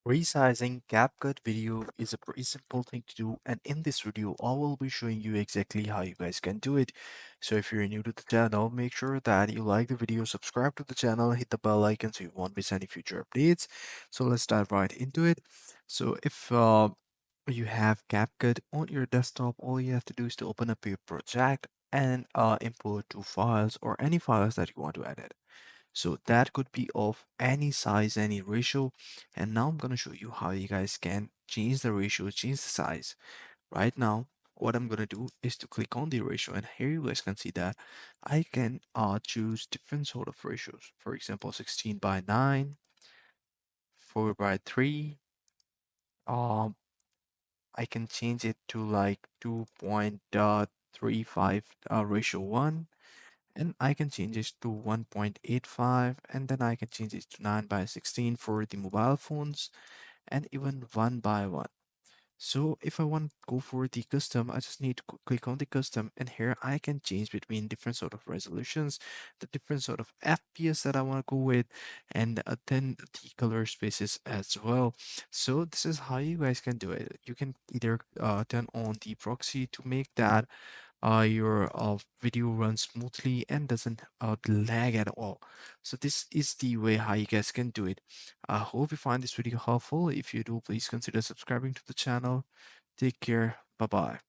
Resizing CapCut video is a pretty simple thing to do, and in this video I will be showing you exactly how you guys can do it. So if you're new to the channel, make sure that you like the video, subscribe to the channel, hit the bell icon so you won't miss any future updates. So let's dive right into it. So if you have CapCut on your desktop, all you have to do is to open up your project and import two files or any files that you want to edit. So that could be of any size, any ratio. And now I'm going to show you how you guys can change the ratio, change the size. Right now, what I'm going to do is to click on the ratio. And here you guys can see that I can choose different sort of ratios. For example, 16 by 9, 4 by 3. Um, I can change it to like 2.35 ratio 1. And I can change it to 1.85, and then I can change it to 9 by 16 for the mobile phones, and even 1 by 1. So if I want to go for the custom, I just need to click on the custom, and here I can change between different sort of resolutions, the different sort of FPS that I want to go with, and then the color spaces as well. So this is how you guys can do it. You can either turn on the proxy to make that your video runs smoothly and doesn't lag at all. So this is the way how you guys can do it. I hope you find this video helpful. If you do, please consider subscribing to the channel. Take care. Bye bye.